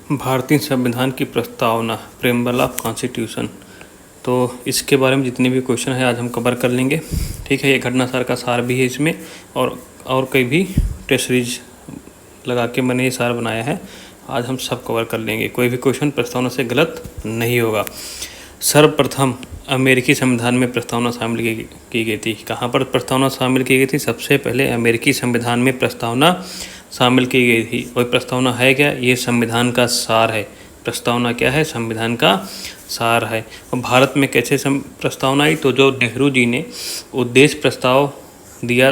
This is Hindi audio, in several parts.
भारतीय संविधान की प्रस्तावना, प्रेम्बल ऑफ कॉन्स्टिट्यूशन। तो इसके बारे में जितने भी क्वेश्चन है आज हम कवर कर लेंगे। ठीक है, ये घटनासार का सार भी है इसमें, और कई भी टेस्ट सीरीज लगा के मैंने ये सार बनाया है। आज हम सब कवर कर लेंगे, कोई भी क्वेश्चन प्रस्तावना से गलत नहीं होगा। सर्वप्रथम अमेरिकी संविधान में प्रस्तावना शामिल की गई थी। कहाँ पर प्रस्तावना शामिल की गई थी? सबसे पहले अमेरिकी संविधान में प्रस्तावना शामिल की गई थी। और प्रस्तावना है क्या? ये संविधान का सार है। प्रस्तावना क्या है? संविधान का सार है। और भारत में कैसे प्रस्तावना आई? तो जो नेहरू जी ने उद्देश्य प्रस्ताव दिया,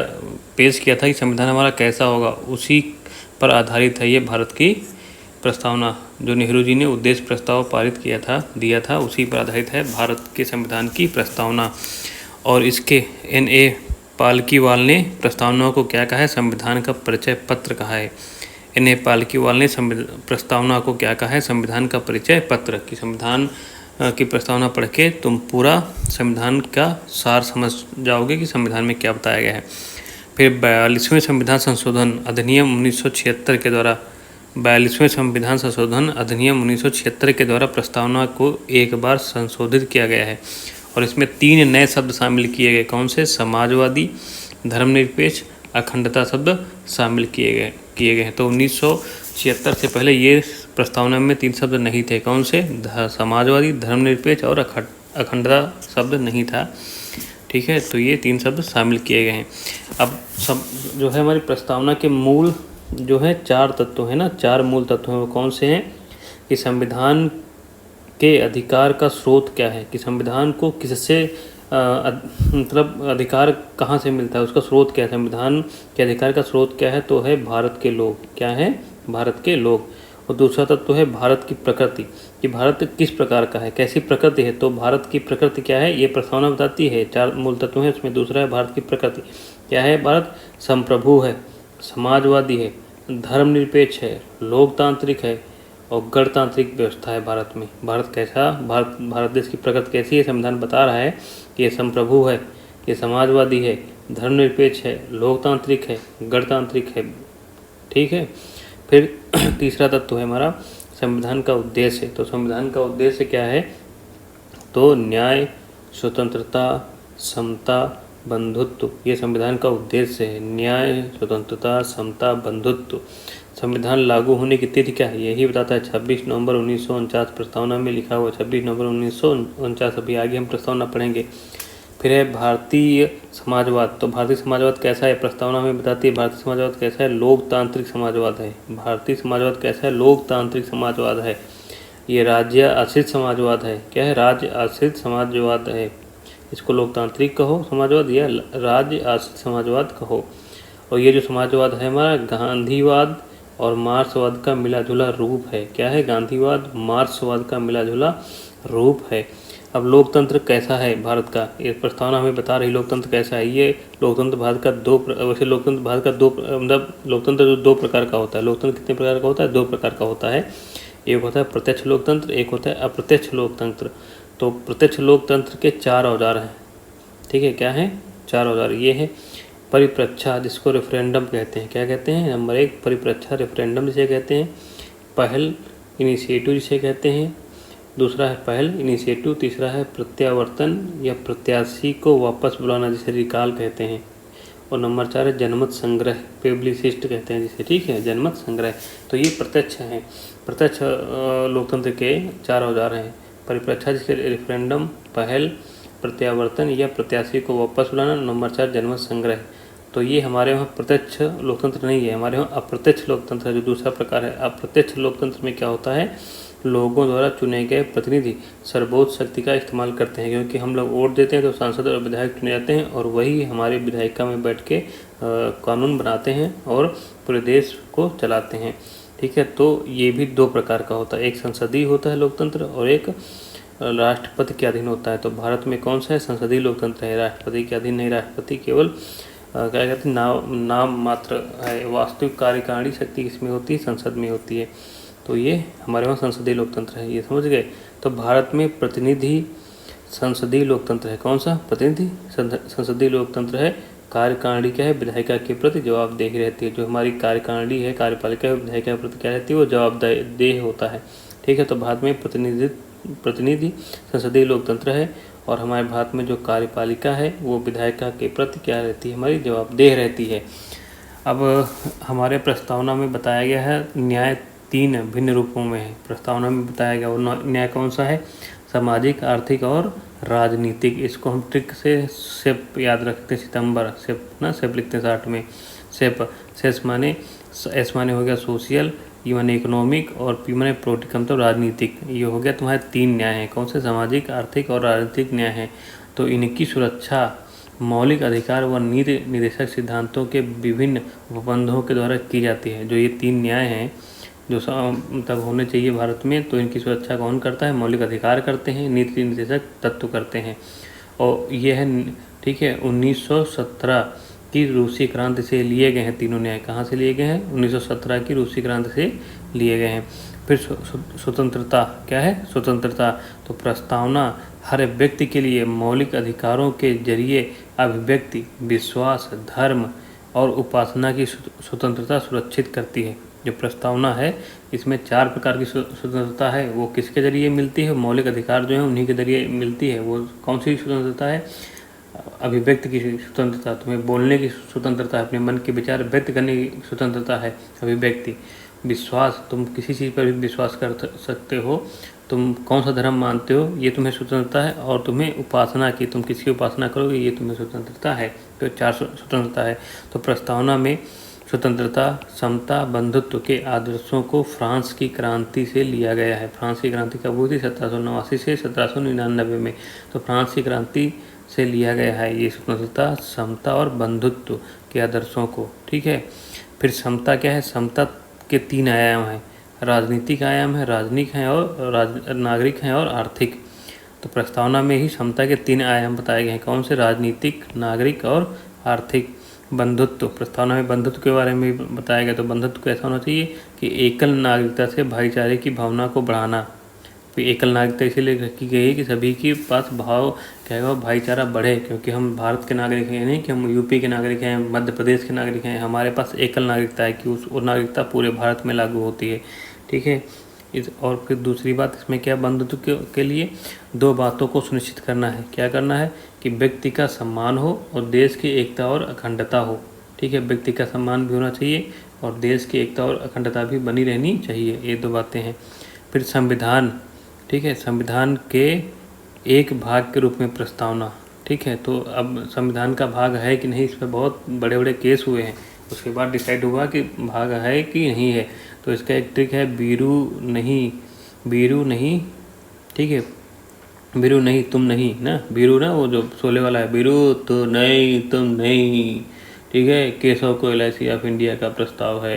पेश किया था कि संविधान हमारा कैसा होगा, उसी पर आधारित है ये भारत की प्रस्तावना। जो नेहरू जी ने उद्देश्य प्रस्ताव पारित दिया था, उसी पर आधारित है भारत के संविधान की प्रस्तावना। और इसके N.A. पालकीवाल ने प्रस्तावना को क्या कहा है? संविधान का परिचय पत्र कहा है। N.A. पालकीवाल ने प्रस्तावना को क्या कहा है? संविधान का परिचय पत्र। कि संविधान की प्रस्तावना पढ़ के तुम पूरा संविधान का सार समझ जाओगे कि संविधान में क्या बताया गया है। फिर 42वें संविधान संशोधन अधिनियम 1976 के द्वारा 42वें संविधान संशोधन अधिनियम 1976 के द्वारा प्रस्तावना को एक बार संशोधित किया गया है। और इसमें 3 नए शब्द शामिल किए गए। कौन से? समाजवादी, धर्मनिरपेक्ष, अखंडता शब्द शामिल किए गए हैं। तो 1976 से पहले ये प्रस्तावना में 3 शब्द नहीं थे। कौन से? समाजवादी, धर्मनिरपेक्ष और अखंडता शब्द नहीं था। ठीक है, तो ये 3 शब्द शामिल किए गए हैं। अब सब जो है हमारी प्रस्तावना के मूल जो है 4 तत्व है ना, 4 मूल तत्व हैं। वो कौन से हैं? कि संविधान के अधिकार का स्रोत क्या है, कि संविधान को किससे मतलब अधिकार कहाँ से मिलता है, उसका स्रोत क्या है, संविधान के अधिकार का स्रोत क्या है? तो है भारत के लोग। क्या है? भारत के लोग। और दूसरा तत्व है भारत की प्रकृति, कि भारत किस प्रकार का है, कैसी प्रकृति है। तो भारत की प्रकृति क्या है, ये प्रस्तावना बताती है। 4 मूल तत्व हैं, उसमें दूसरा है भारत की प्रकृति। क्या है? भारत संप्रभु है, समाजवादी है, धर्मनिरपेक्ष है, लोकतांत्रिक है और गणतांत्रिक व्यवस्था है भारत में। भारत कैसा, भारत देश की प्रकृति कैसी है? संविधान बता रहा है कि ये संप्रभु है, ये समाजवादी है, धर्मनिरपेक्ष है, लोकतांत्रिक है, गणतांत्रिक है। ठीक है। फिर तीसरा तत्व है हमारा संविधान का उद्देश्य। तो संविधान का उद्देश्य क्या है? तो न्याय, स्वतंत्रता, समता, बंधुत्व, ये संविधान का उद्देश्य है। न्याय, स्वतंत्रता, समता, बंधुत्व। संविधान लागू होने की तिथि क्या है? यही बताता है 26 नवंबर 1949। प्रस्तावना में लिखा हुआ 26 नवंबर 1949। अभी आगे हम प्रस्तावना पढ़ेंगे। फिर है भारतीय समाजवाद। तो भारतीय समाजवाद कैसा है? प्रस्तावना में बताती है भारतीय समाजवाद कैसा है? लोकतांत्रिक समाजवाद है। भारतीय समाजवाद कैसा है? लोकतांत्रिक समाजवाद है। ये राज्य आश्रित समाजवाद है। क्या है? राज्य आश्रित समाजवाद है। इसको लोकतांत्रिक कहो समाजवाद या राज्य आश्रित समाजवाद कहो। और ये जो समाजवाद है हमारा गांधीवाद और मार्क्सवाद का मिलाजुला रूप है। क्या है? गांधीवाद, मार्क्सवाद का मिलाजुला रूप है। अब लोकतंत्र कैसा है भारत का? ये प्रस्तावना हमें बता रही लोकतंत्र कैसा है। ये लोकतंत्र भारत का वैसे लोकतंत्र भारत का मतलब लोकतंत्र जो 2 प्रकार का होता है। लोकतंत्र कितने प्रकार का होता है? 2 प्रकार का होता है। एक होता है प्रत्यक्ष लोकतंत्र, एक होता है अप्रत्यक्ष लोकतंत्र। तो प्रत्यक्ष लोकतंत्र के 4 औजार हैं। ठीक है, क्या है? 4 औजार। ये है परिप्रेक्षा, जिसको रेफरेंडम कहते हैं। क्या कहते हैं? नंबर 1 परिप्रेक्षा, रेफरेंडम जिसे कहते हैं। पहल, इनिशिएटिव जिसे कहते हैं। दूसरा है पहल, इनिशिएटिव। तीसरा है प्रत्यावर्तन या प्रत्याशी को वापस बुलाना, जिसे रिकॉल कहते हैं। और नंबर 4 है जनमत संग्रह, पेब्लिसिस्ट कहते हैं जिसे। ठीक है, जनमत संग्रह। तो ये प्रत्यक्ष हैं, प्रत्यक्ष लोकतंत्र के 4 औजार हैं। परिप्रेक्षा जिसके रेफरेंडम, पहल, प्रत्यावर्तन या प्रत्याशी को वापस बुलाना, नंबर 4 जनमत संग्रह। तो ये हमारे वहाँ प्रत्यक्ष लोकतंत्र नहीं है, हमारे वहाँ अप्रत्यक्ष लोकतंत्र है, जो दूसरा प्रकार है। अप्रत्यक्ष लोकतंत्र में क्या होता है? लोगों द्वारा चुने गए प्रतिनिधि सर्वोच्च शक्ति का इस्तेमाल करते हैं, क्योंकि हम लोग वोट देते हैं तो सांसद और विधायक चुने जाते हैं और वही हमारे विधायिका में बैठ के कानून बनाते हैं और पूरे देश को चलाते हैं। ठीक है, तो ये भी 2 प्रकार का होता है। एक संसदीय होता है लोकतंत्र और एक राष्ट्रपति के अधीन होता है। तो भारत में कौन सा है? संसदीय लोकतंत्र है, राष्ट्रपति के अधीन नहीं। राष्ट्रपति केवल क्या कहते हैं, नाम मात्र है। वास्तविक कार्यकारिणी शक्ति इसमें होती है, संसद में होती है। तो ये हमारे वहाँ संसदीय लोकतंत्र है, ये समझ गए। तो भारत में प्रतिनिधि संसदीय लोकतंत्र है। कौन सा? प्रतिनिधि संसदीय लोकतंत्र है। कार्यकारिणी क्या है, विधायिका के प्रति जवाबदेह रहती है। जो हमारी कार्यकारिणी है, कार्यपालिका है, विधायिका के प्रति क्या रहती है, वो जवाबदेह होता है। ठीक है, तो भारत में प्रतिनिधि संसदीय लोकतंत्र है और हमारे भारत में जो कार्यपालिका है वो विधायिका के प्रति क्या रहती है, हमारी जवाबदेह रहती है। अब हमारे प्रस्तावना में बताया गया है न्याय 3 भिन्न रूपों में है। प्रस्तावना में बताया गया वो न्याय कौन सा है, सामाजिक, आर्थिक और राजनीतिक। इसको हम ट्रिक से सेप याद रखते हैं, सितंबर सेप लिखते हैं 60 में। सेस माने एस माने हो गया सोशल, ई माने इकोनॉमिक और पी माने पॉलिटिकल मतलब राजनीतिक। ये हो गया तुम्हारे 3 न्याय हैं। कौन से, सामाजिक, आर्थिक और राजनीतिक न्याय हैं। तो इनकी सुरक्षा मौलिक अधिकार व नीति निर्देशक सिद्धांतों के विभिन्न उपबंधों के द्वारा की जाती है। जो ये 3 न्याय हैं जो मतलब होने चाहिए भारत में, तो इनकी सुरक्षा कौन करता है, मौलिक अधिकार करते हैं, नीति निर्देशक तत्व करते हैं। और ये है, ठीक है, 1917 की रूसी क्रांति से लिए गए हैं तीनों न्याय। कहाँ से लिए गए हैं, 1917 की रूसी क्रांति से लिए गए हैं। फिर स्वतंत्रता क्या है, स्वतंत्रता तो प्रस्तावना हर व्यक्ति के लिए मौलिक अधिकारों के जरिए अभिव्यक्ति, विश्वास, धर्म और उपासना की स्वतंत्रता सुरक्षित करती है। जो प्रस्तावना है इसमें 4 प्रकार की स्वतंत्रता है। वो किसके जरिए मिलती है, मौलिक अधिकार जो है उन्हीं के जरिए मिलती है। वो कौन सी स्वतंत्रता है, अभिव्यक्ति की स्वतंत्रता, तुम्हें बोलने की स्वतंत्रता है, अपने मन के विचार व्यक्त करने की स्वतंत्रता है, अभिव्यक्ति। विश्वास, तुम किसी चीज़ पर भी विश्वास कर सकते हो, तुम कौन सा धर्म मानते हो ये तुम्हें स्वतंत्रता है। और तुम्हें उपासना की, तुम किसकी उपासना करोगे ये तुम्हें स्वतंत्रता है। तो 4 स्वतंत्रता है। तो प्रस्तावना में स्वतंत्रता, समता, बंधुत्व के आदर्शों को फ्रांस की क्रांति से लिया गया है। फ्रांस की क्रांति कब हुई थी, 1789 से 1799 में। तो फ्रांस की क्रांति से लिया गया है ये स्वतंत्रता, समता और बंधुत्व के आदर्शों को। ठीक है, फिर समता क्या है, समता के 3 आयाम हैं। राजनीतिक आयाम है, राजनीतिक हैं और नागरिक हैं और आर्थिक। तो प्रस्तावना में ही समता के 3 आयाम बताए गए हैं। कौन से, राजनीतिक, नागरिक और आर्थिक। बंधुत्व, प्रस्तावना में बंधुत्व के बारे में बताया गया। तो बंधुत्व कैसा होना चाहिए कि एकल नागरिकता से भाईचारे की भावना को बढ़ाना। एकल नागरिकता इसीलिए रखी गई है कि सभी के पास क्या है, भाईचारा बढ़े। क्योंकि हम भारत के नागरिक हैं, नहीं कि हम यूपी के नागरिक हैं, मध्य प्रदेश के नागरिक हैं। हमारे पास एकल नागरिकता है कि उस नागरिकता पूरे भारत में लागू होती है। ठीक है, और फिर दूसरी बात इसमें क्या, बंधुत्व के लिए 2 बातों को सुनिश्चित करना है। क्या करना है कि व्यक्ति का सम्मान हो और देश की एकता और अखंडता हो। ठीक है, व्यक्ति का सम्मान भी होना चाहिए और देश की एकता और अखंडता भी बनी रहनी चाहिए। ये 2 बातें हैं। फिर संविधान, ठीक है, संविधान के एक भाग के रूप में प्रस्तावना। ठीक है, तो अब संविधान का भाग है कि नहीं, इस पर बहुत बड़े बड़े केस हुए हैं। उसके बाद डिसाइड हुआ कि भाग है कि नहीं है। तो इसका एक ट्रिक है, बीरू नहीं, ठीक है, बीरू नहीं तुम नहीं ना, बीरू ना वो जो शोले वाला है, बीरू तो नहीं तुम नहीं। ठीक है, केशव को LIC ऑफ इंडिया का प्रस्ताव है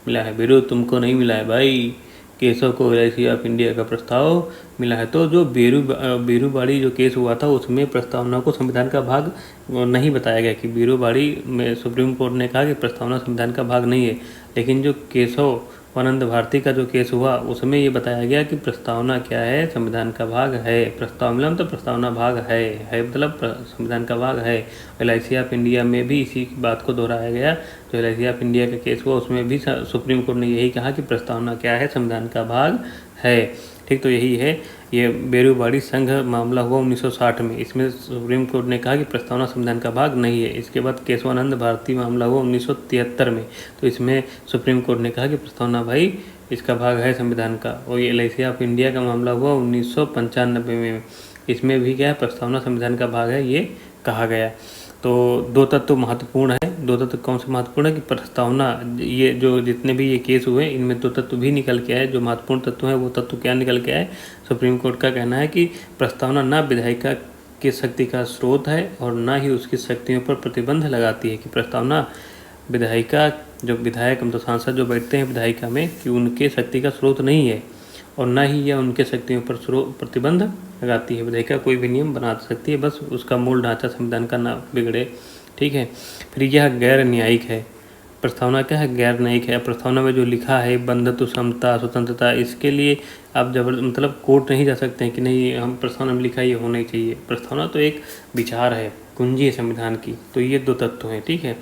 मिला है, बीरू तुमको नहीं मिला है भाई, केशव को LIC ऑफ इंडिया का प्रस्ताव मिला है। तो जो बीरूबाड़ी जो केस हुआ था उसमें प्रस्तावना को संविधान का भाग नहीं बताया गया कि बीरूबाड़ी में सुप्रीम कोर्ट ने कहा कि प्रस्तावना संविधान का भाग नहीं है। लेकिन जो केशव आनंद भारती का जो केस हुआ उसमें ये बताया गया कि प्रस्तावना क्या है, संविधान का भाग है। प्रस्ताव मिला मतलब प्रस्तावना भाग है मतलब संविधान का भाग है। LIC ऑफ इंडिया में भी इसी बात को दोहराया गया। जो LIC ऑफ इंडिया का केस हुआ उसमें भी सुप्रीम कोर्ट ने यही कहा कि प्रस्तावना क्या है, संविधान का भाग है। ठीक, तो यही है। ये बेरूबाड़ी संघ मामला हुआ 1960 में। इसमें सुप्रीम कोर्ट ने कहा कि प्रस्तावना संविधान का भाग नहीं है। इसके बाद केशवानंद भारती मामला हुआ 1973 में। तो इसमें सुप्रीम कोर्ट ने कहा कि प्रस्तावना भाई इसका भाग है संविधान का। और ये LIC ऑफ इंडिया का मामला हुआ 1995 में। इसमें भी क्या है, प्रस्तावना संविधान का भाग है ये कहा गया। तो 2 तत्व महत्वपूर्ण है। 2 तत्व कौन से महत्वपूर्ण है कि प्रस्तावना, ये जो जितने भी ये केस हुए इनमें 2 तत्व भी निकल के आए। जो महत्वपूर्ण तत्व है वो तत्व क्या निकल के आए, सुप्रीम कोर्ट का कहना है कि प्रस्तावना ना विधायिका की शक्ति का स्रोत है और ना ही उसकी शक्तियों पर प्रतिबंध लगाती है। कि प्रस्तावना विधायिका, जो विधायक मतलब सांसद जो बैठते हैं विधायिका में, कि उनके शक्ति का स्रोत नहीं है और ना ही यह उनके शक्तियों पर प्रतिबंध लगाती है। विधायिका कोई भी नियम बना सकती है, बस उसका मूल ढांचा संविधान का ना बिगड़े। ठीक है, फिर यह गैर न्यायिक है। प्रस्तावना क्या है, गैर न्यायिक है। प्रस्तावना में जो लिखा है बंधुत्व, समता, स्वतंत्रता, इसके लिए आप मतलब कोर्ट नहीं जा सकते हैं कि नहीं हम प्रस्तावना में लिखा है ये होना ही चाहिए। प्रस्तावना तो एक विचार है, कुंजी है संविधान की। तो ये 2 तत्व हैं, ठीक है।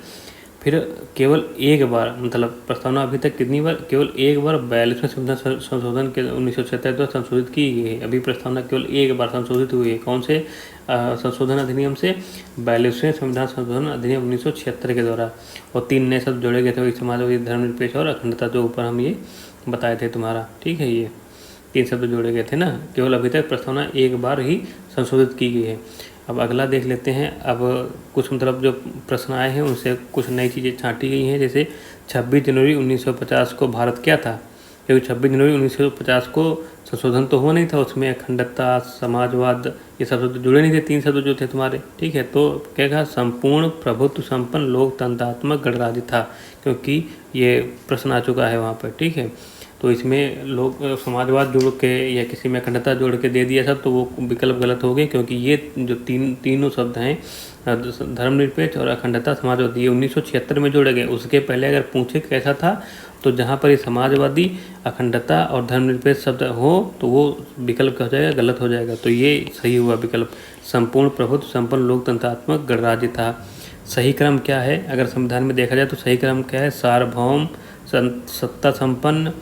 फिर केवल एक बार, मतलब प्रस्तावना अभी तक कितनी बार, केवल एक बार 42वें संविधान संशोधन के 1976 द्वारा संशोधित की गई है। अभी प्रस्तावना केवल एक बार संशोधित हुई है। कौन से संशोधन अधिनियम से? 42वें संविधान संशोधन अधिनियम 1976 के द्वारा। और 3 नए शब्द जोड़े गए थे, वही समाजवादी, धर्मनिरपेक्ष और अखंडता, जो ऊपर हम ये बताए थे तुम्हारा, ठीक है। ये 3 शब्द जोड़े गए थे ना। केवल अभी तक प्रस्तावना एक बार ही संशोधित की गई है। अब अगला देख लेते हैं। अब कुछ मतलब जो प्रश्न आए हैं उनसे कुछ नई चीज़ें छांटी गई हैं। जैसे 26 जनवरी 1950 को भारत क्या था? क्योंकि 26 जनवरी 1950 को संशोधन तो हुआ नहीं था, उसमें अखंडता, समाजवाद, ये सब शब्द जुड़े नहीं थे, 3 शब्द जो थे तुम्हारे, ठीक है। तो क्या कहा? संपूर्ण प्रभुत्व संपन्न लोकतंत्रात्मक गणराज्य था, क्योंकि ये प्रश्न आ चुका है वहाँ पर, ठीक है। तो इसमें लोग समाजवाद जोड़ के या किसी में अखंडता जोड़ के दे दिया सब, तो वो विकल्प गलत हो गए, क्योंकि ये जो तीनों शब्द हैं, धर्मनिरपेक्ष और अखंडता, समाजवादी, ये 1976 में जोड़े गए। उसके पहले अगर पूछे कैसा था, तो जहाँ पर ये समाजवादी, अखंडता और धर्मनिरपेक्ष शब्द हो तो वो विकल्प हो जाएगा, गलत हो जाएगा। तो ये सही हुआ विकल्प, संपूर्ण प्रभुत्व संपन्न लोकतंत्रात्मक गणराज्य था। सही क्रम क्या है अगर संविधान में देखा जाए तो सही क्रम क्या है? सार्वभौम सत्ता संपन्न,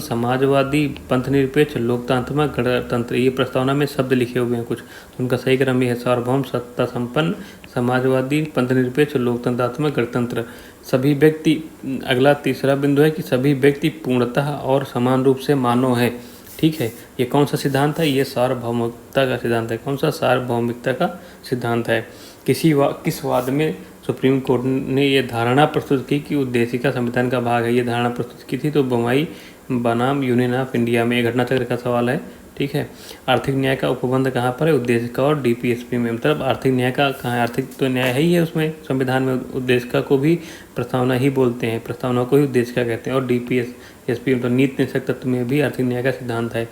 समाजवादी, पंथनिरपेक्ष, लोकतांत्रिक, गणतंत्र। ये प्रस्तावना में शब्द लिखे हुए हैं कुछ, तो उनका सही क्रम ये है सार्वभौम, सत्ता संपन्न, समाजवादी, पंथनिरपेक्ष, लोकतंत्रात्मक, गणतंत्र। सभी व्यक्ति, अगला तीसरा बिंदु है कि सभी व्यक्ति पूर्णतः और समान रूप से मानव है, ठीक है। ये कौन सा सिद्धांत है? ये सार्वभौमिकता का सिद्धांत है। कौन सा? सार्वभौमिकता का सिद्धांत है। किस वाद में सुप्रीम कोर्ट ने ये धारणा प्रस्तुत की कि उद्देशिका संविधान का भाग है? ये धारणा प्रस्तुत की थी तो बम्बई बनाम यूनियन ऑफ इंडिया में। घटना चक्र का सवाल है, ठीक है। आर्थिक न्याय का उपबंध कहाँ पर है? उद्देशिका और डीपीएसपी में। मतलब आर्थिक न्याय का कहाँ है? आर्थिक तो न्याय है ही है उसमें संविधान में। उद्देशिका को भी प्रस्तावना ही बोलते हैं, प्रस्तावना को ही उद्देशिका कहते हैं। और डीपीएसपी मतलब नीति निषेध तत्व में भी आर्थिक न्याय का सिद्धांत है।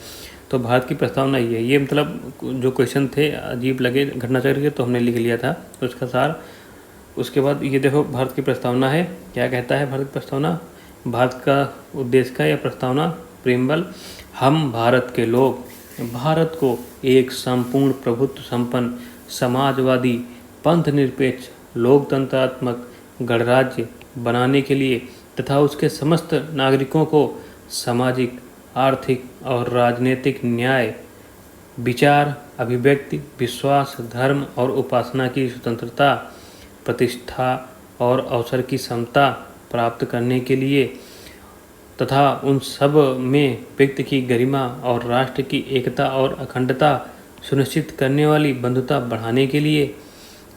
तो भारत की प्रस्तावना ये है। ये मतलब जो क्वेश्चन थे अजीब लगे घटना चक्र के, तो हमने लिख लिया था उसका सार। उसके बाद ये देखो भारत की प्रस्तावना है, क्या कहता है भारत की प्रस्तावना? भारत का उद्देश्य का या प्रस्तावना प्रेमबल, हम भारत के लोग भारत को एक संपूर्ण प्रभुत्व संपन्न, समाजवादी, पंथ निरपेक्ष, लोकतंत्रात्मक गणराज्य बनाने के लिए तथा उसके समस्त नागरिकों को सामाजिक, आर्थिक और राजनीतिक न्याय, विचार, अभिव्यक्ति, विश्वास, धर्म और उपासना की स्वतंत्रता, प्रतिष्ठा और अवसर की समता प्राप्त करने के लिए तथा उन सब में व्यक्ति की गरिमा और राष्ट्र की एकता और अखंडता सुनिश्चित करने वाली बंधुता बढ़ाने के लिए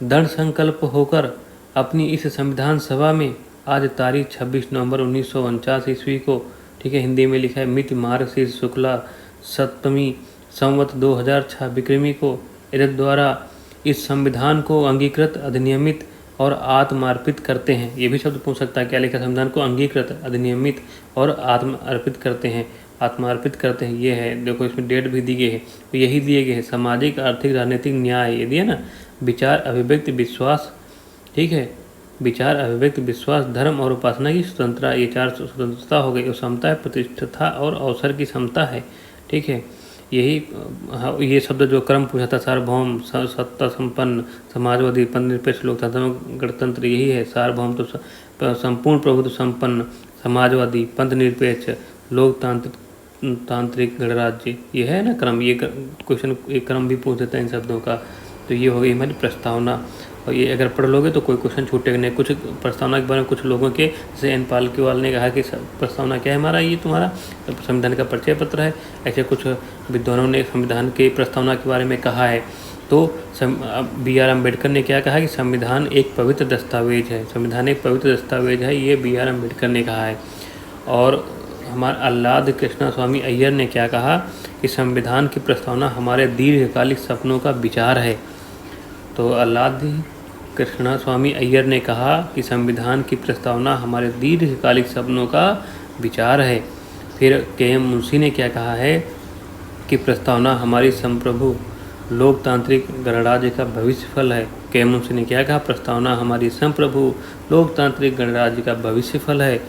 दृढ़ संकल्प होकर अपनी इस संविधान सभा में आज तारीख 26 नवंबर 1949 ईस्वी को, ठीक है, हिंदी में लिखा है, मिति मार्गशीर्ष शुक्ला सप्तमी संवत 2006 विक्रमी को एतद् द्वारा इस संविधान को अंगीकृत, अधिनियमित और आत्मार्पित करते हैं। ये भी शब्द पूछ सकता है, क्या लिखा? संविधान को अंगीकृत, अधिनियमित और आत्मार्पित करते हैं। आत्मार्पित करते हैं ये है, देखो इसमें डेट भी दी गई है, तो यही दिए गए हैं। सामाजिक, आर्थिक, राजनीतिक न्याय ये दिया ना, विचार, अभिव्यक्ति, विश्वास, ठीक है, विचार, अभिव्यक्ति, विश्वास, धर्म और उपासना की स्वतंत्रता, ये 4 स्वतंत्रता हो गई। और समता है, प्रतिष्ठा और अवसर की समता है, ठीक है। यही ये शब्द जो क्रम पूछा था, सार्वभौम, सत्ता संपन्न, समाजवादी, पंथनिरपेक्ष, लोकतांत्रिक, गणतंत्र, यही है। सार्वभौम तो संपूर्ण प्रभुत्व संपन्न, समाजवादी, पंथनिरपेक्ष, लोकतांत्रिक गणराज्य, ये है ना क्रम। ये क्वेश्चन एक क्रम भी पूछ देता है इन शब्दों का। तो ये हो गई हमारी प्रस्तावना। और ये अगर पढ़ लोगे तो कोई क्वेश्चन छूटेगा नहीं। कुछ प्रस्तावना के बारे में कुछ लोगों के, जैसे एन पालकीवाल ने कहा कि प्रस्तावना क्या है हमारा, ये तुम्हारा संविधान का परिचय पत्र है। ऐसे कुछ विद्वानों ने संविधान के प्रस्तावना के बारे में कहा है। तो बी.आर. अम्बेडकर ने क्या कहा कि संविधान एक पवित्र दस्तावेज है। संविधान एक पवित्र दस्तावेज है, ये बी.आर. अम्बेडकर ने कहा है। और हमारे आह्लाद कृष्णा स्वामी अय्यर ने क्या कहा कि संविधान की प्रस्तावना हमारे दीर्घकालिक सपनों का विचार है। तो आह्लाद कृष्णा स्वामी अय्यर ने कहा कि संविधान की प्रस्तावना हमारे दीर्घकालिक सपनों का विचार है। फिर के.एम. मुंशी ने क्या कहा है कि प्रस्तावना हमारी संप्रभु लोकतांत्रिक गणराज्य का भविष्य फल है। के मुंशी ने क्या कहा, प्रस्तावना हमारी संप्रभु लोकतांत्रिक गणराज्य का भविष्य फल है।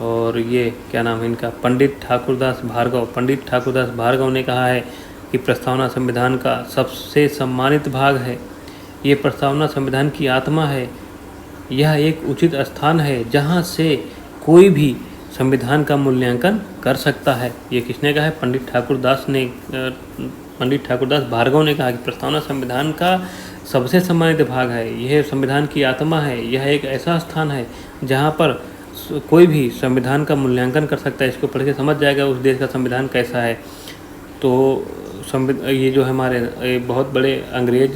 और ये क्या नाम है इनका, पंडित ठाकुरदास भार्गव ने कहा है कि प्रस्तावना संविधान का सबसे सम्मानित भाग है। ये प्रस्तावना संविधान की आत्मा है। यह एक उचित स्थान है जहाँ से कोई भी संविधान का मूल्यांकन कर सकता है। ये किसने कहा है, पंडित ठाकुरदास भार्गव ने कहा कि प्रस्तावना संविधान का सबसे सम्मानित भाग है, यह संविधान की आत्मा है, यह एक ऐसा स्थान है जहाँ पर कोई भी संविधान का मूल्यांकन कर सकता है। इसको पढ़ के समझ जाएगा उस देश का संविधान कैसा है। तो ये जो हमारे बहुत बड़े अंग्रेज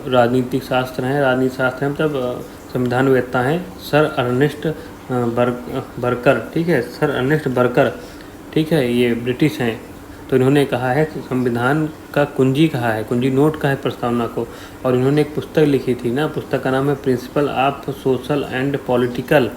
राजनीति शास्त्र हैं मतलब संविधानवेत्ता हैं, सर अर्नेस्ट बर्कर, ठीक है, सर अर्नेस्ट बर्कर, ठीक है, ये ब्रिटिश हैं। तो इन्होंने कहा है संविधान का कुंजी कहा है, कुंजी नोट का है प्रस्तावना को। और इन्होंने एक पुस्तक लिखी थी ना, पुस्तक का नाम है principle of social and political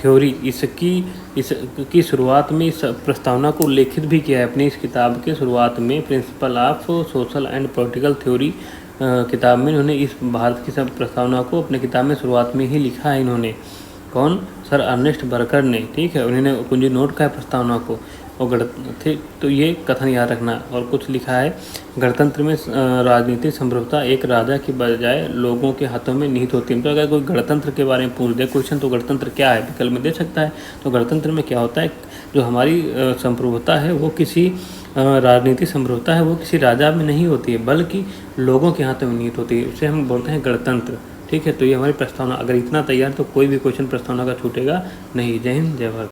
theory. इसकी शुरुआत में इस प्रस्तावना को उल्लेखित भी किया है अपनी इस किताब के शुरुआत में, principle of social and political theory किताब में इन्होंने इस भारत की सब प्रस्तावना को अपने किताब में शुरुआत में ही लिखा है इन्होंने। कौन, सर अर्नेस्ट बर्कर ने, ठीक है, उन्होंने कुंजी नोट का है प्रस्तावना को। और तो ये कथन याद रखना। और कुछ लिखा है, गणतंत्र में राजनीतिक संप्रभुता एक राजा की बजाय लोगों के हाथों में निहित होती है। तो अगर कोई गणतंत्र के बारे में पूछ दे क्वेश्चन तो गणतंत्र क्या है विकल्प में दे सकता है। तो गणतंत्र में क्या होता है, जो हमारी संप्रभुता है वो किसी राजनीतिक संप्रभुता है वो किसी राजा में नहीं होती है बल्कि लोगों के हाथों में निहित होती है, उसे हम बोलते हैं गणतंत्र, ठीक है। तो ये हमारी प्रस्तावना, अगर इतना तैयार तो कोई भी क्वेश्चन प्रस्तावना का छूटेगा नहीं। जय हिंद, जय भारत।